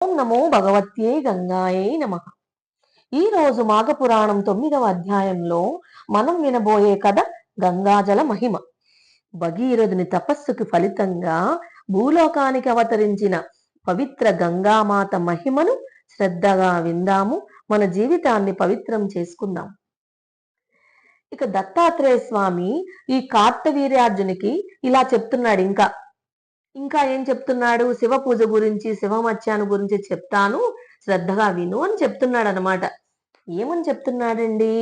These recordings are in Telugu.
ఓం నమో భగవత్యే గంగాయే నమః. ఈ రోజు మాఘపురాణం 9వ అధ్యాయంలో మనం వినబోయే కథ గంగాజల మహిమ. భగీరథుని తపస్సుకి ఫలితంగా భూలోకానికి అవతరించిన పవిత్ర గంగామాత మహిమను శ్రద్ధగా విందాము. మన జీవితాన్ని పవిత్రం చేసుకుందాం. ఇక దత్తాత్రేయ స్వామి ఈ కార్తవీర్యార్జునికి ఇలా చెప్తున్నాడు. ఇంకా ఏం చెప్తున్నాడు? శివ పూజ గురించి, శివమత్యాన్ని గురించి చెప్తాను, శ్రద్ధగా విను అని చెప్తున్నాడు అనమాట. ఏమని చెప్తున్నాడండి?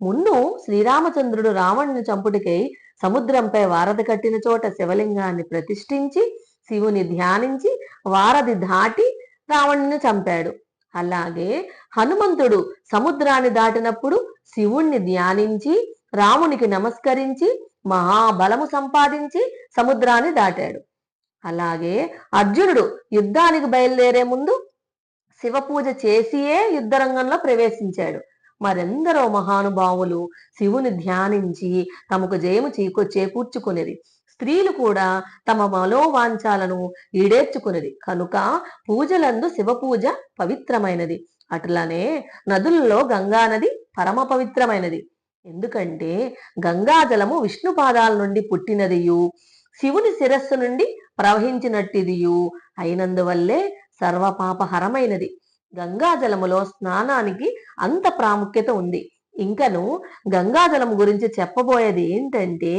ముందు శ్రీరామచంద్రుడు రావణుని చంపుటికై సముద్రంపై వారధి కట్టిన చోట శివలింగాన్ని ప్రతిష్ఠించి శివుని ధ్యానించి వారధి దాటి రావణుని చంపాడు. అలాగే హనుమంతుడు సముద్రాన్ని దాటినప్పుడు శివుణ్ణి ధ్యానించి రామునికి నమస్కరించి మహాబలము సంపాదించి సముద్రాన్ని దాటాడు. అలాగే అర్జునుడు యుద్ధానికి బయలుదేరే ముందు శివ పూజ చేసియే యుద్ధరంగంలో ప్రవేశించాడు. మరెందరో మహానుభావులు శివుని ధ్యానించి తమకు జయము చేకూర్చుకునేది. స్త్రీలు కూడా తమ మనోవాంఛాలను ఈడేర్చుకునేది. కనుక పూజలందు శివ పూజ పవిత్రమైనది. అట్లనే నదుల్లో గంగా నది పరమ పవిత్రమైనది. ఎందుకంటే గంగాజలము విష్ణు పాదాల నుండి పుట్టినదియు శివుని శిరస్సు నుండి ప్రవహించినట్టిదియు అయినందువల్లే సర్వపాపహరమైనది. గంగాజలములో స్నానానికి అంత ప్రాముఖ్యత ఉంది. ఇంకను గంగాజలం గురించి చెప్పబోయేది ఏంటంటే,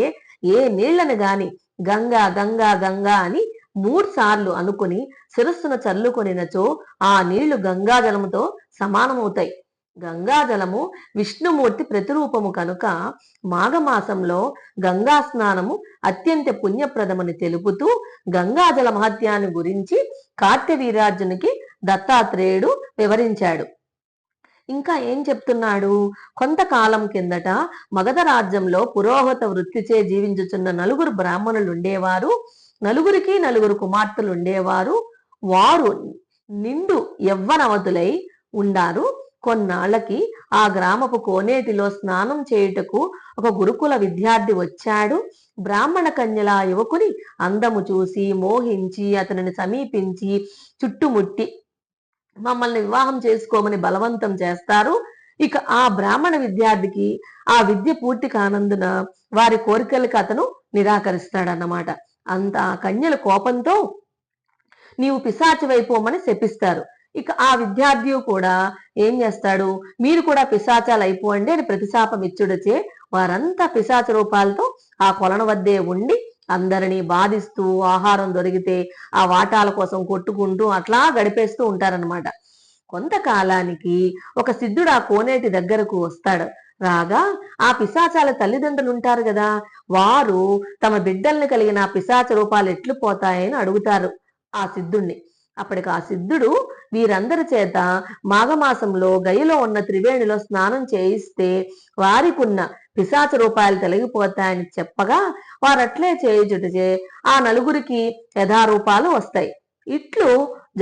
ఏ నీళ్లను గాని గంగా గంగా గంగా అని 3 సార్లు అనుకుని శిరస్సును చల్లుకొనినచో ఆ నీళ్లు గంగాజలముతో సమానమవుతాయి. గంగాజలము విష్ణుమూర్తి ప్రతిరూపము కనుక మాఘమాసంలో గంగా స్నానము అత్యంత పుణ్యప్రదమని తెలుపుతూ గంగాజల మహత్యాన్ని గురించి కార్తవీర్యార్జునికి దత్తాత్రేయుడు వివరించాడు. ఇంకా ఏం చెప్తున్నాడు? కొంతకాలం కిందట మగధ రాజ్యంలో పురోహిత వృత్తిచే జీవించుచున్న 4 బ్రాహ్మణులు ఉండేవారు. 4 కుమార్తెలు ఉండేవారు. వారు నిండు యవ్వనవతులై ఉండారు. కొన్నాళ్లకి ఆ గ్రామపు కోనేటిలో స్నానం చేయుటకు ఒక గురుకుల విద్యార్థి వచ్చాడు. బ్రాహ్మణ కన్యల యువకుని అందము చూసి మోహించి అతనిని సమీపించి చుట్టుముట్టి మమ్మల్ని వివాహం చేసుకోమని బలవంతం చేస్తారు. ఇక ఆ బ్రాహ్మణ విద్యార్థికి ఆ విద్య పూర్తి కానందున వారి కోరికలకు అతను నిరాకరిస్తాడన్నమాట. అంత ఆ కన్యల కోపంతో నీవు పిశాచివైపోమని శపిస్తారు. ఇక ఆ విద్యార్థి కూడా ఏం చేస్తాడు? మీరు కూడా పిశాచాలు అయిపోండి అని ప్రతిశాపం ఇచ్చుడచే వారంతా పిశాచ రూపాలతో ఆ కొలను వద్దే ఉండి అందరినీ బాధిస్తూ ఆహారం దొరికితే ఆ వాటాల కోసం కొట్టుకుంటూ అట్లా గడిపేస్తూ ఉంటారనమాట. కొంతకాలానికి ఒక సిద్ధుడు ఆ కోనేటి దగ్గరకు వస్తాడు. రాగా ఆ పిశాచాల తల్లిదండ్రులు ఉంటారు కదా, వారు తమ బిడ్డల్ని కలిగిన ఆ పిశాచ రూపాలు ఎట్లు పోతాయని అడుగుతారు ఆ సిద్ధుణ్ణి. అప్పటికి ఆ సిద్ధుడు వీరందరి చేత మాఘమాసంలో గయలో ఉన్న త్రివేణిలో స్నానం చేయిస్తే వారికున్న పిశాచ రూపాయలు తొలగిపోతాయని చెప్పగా వారట్లే చేయుచుటచే ఆ 4 యథారూపాలు వస్తాయి. ఇట్లు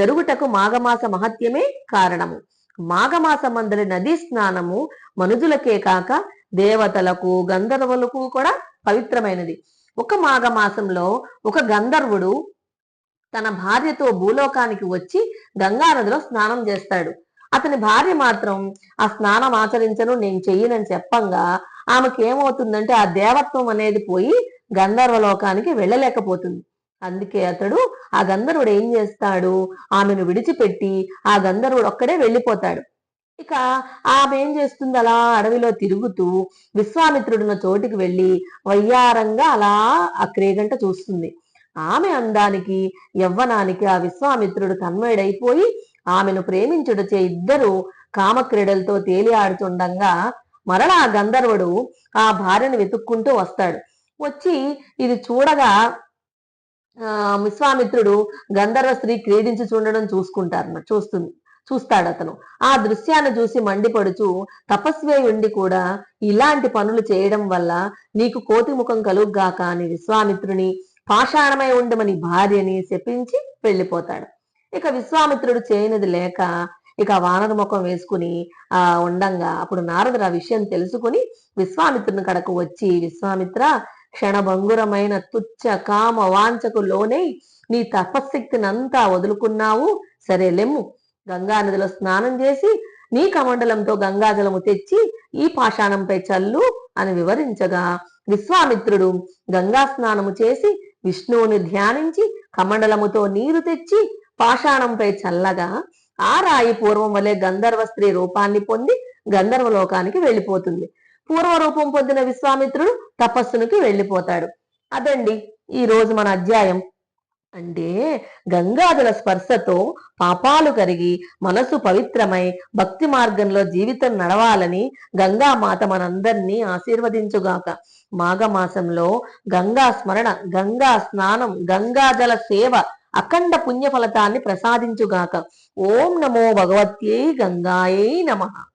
జరుగుటకు మాఘమాస మహత్యమే కారణము. మాఘమాసమందలి నదీ స్నానము మనుజులకే కాక దేవతలకు గంధర్వులకు కూడా పవిత్రమైనది. ఒక మాఘమాసంలో ఒక గంధర్వుడు తన భార్యతో భూలోకానికి వచ్చి గంగానదిలో స్నానం చేస్తాడు. అతని భార్య మాత్రం ఆ స్నానం ఆచరించను, నేను చెయ్యనని చెప్పంగా ఆమెకి ఏమవుతుందంటే ఆ దేవత్వం అనేది పోయి గంధర్వలోకానికి వెళ్ళలేకపోతుంది. అందుకే అతడు ఆ గంధర్వుడు ఏం చేస్తాడు? ఆమెను విడిచిపెట్టి ఆ గంధర్వుడు ఒక్కడే వెళ్ళిపోతాడు. ఇక ఆమె ఏం చేస్తుంది? అలా అడవిలో తిరుగుతూ విశ్వామిత్రుడున్న చోటికి వెళ్ళి వయ్యారంగా అలా ఆ క్రీగంట చూస్తుంది. ఆమె అందానికి యవ్వనానికి ఆ విశ్వామిత్రుడు తన్మయుడైపోయి ఆమెను ప్రేమించుటచే ఇద్దరు కామక్రీడలతో తేలి ఆడుతుండగా మరలా ఆ గంధర్వుడు ఆ భార్యను వెతుక్కుంటూ వస్తాడు. వచ్చి ఇది చూడగా విశ్వామిత్రుడు గంధర్వ స్త్రీ క్రీడించి చూడడం చూస్తాడు అతను. ఆ దృశ్యాన్ని చూసి మండిపడుచు తపస్వి ఉండి కూడా ఇలాంటి పనులు చేయడం వల్ల నీకు కోతి ముఖం కలుగ్గాక అని విశ్వామిత్రుని పాషాణమై ఉండమని భార్యని శపించి వెళ్ళిపోతాడు. ఇక విశ్వామిత్రుడు చేయనిది లేక ఇక వానర ముఖం వేసుకుని ఉండంగా అప్పుడు నారదుడు ఆ విషయం తెలుసుకుని విశ్వామిత్రుని కడకు వచ్చి, విశ్వామిత్ర, క్షణభంగురమైన తుచ్చ కామ వాంఛకు లోనై నీ తపశక్తినంతా వదులుకున్నావు. సరే లెమ్ము, గంగా నదిలో స్నానం చేసి నీ కమండలంతో గంగాజలము తెచ్చి ఈ పాషాణంపై చల్లు అని వివరించగా విశ్వామిత్రుడు గంగా స్నానము చేసి విష్ణువుని ధ్యానించి కమండలముతో నీరు తెచ్చి పాషాణంపై చల్లగా ఆ రాయి పూర్వం వలె గంధర్వ స్త్రీ రూపాన్ని పొంది గంధర్వలోకానికి వెళ్ళిపోతుంది. పూర్వరూపం పొందిన విశ్వామిత్రుడు తపస్సునికి వెళ్ళిపోతాడు. అదండి ఈ రోజు మన అధ్యాయం. అంటే గంగాజల స్పర్శతో పాపాలు కరిగి మనసు పవిత్రమై భక్తి మార్గంలో జీవితం నడవాలని గంగామాత మనందరినీ ఆశీర్వదించుగాక. మాఘమాసంలో గంగా స్మరణ, గంగా స్నానం, గంగాజల సేవ అఖండ పుణ్య ఫలితాన్ని ప్రసాదించుగాక. ఓం నమో భగవత్యై గంగాయై నమః.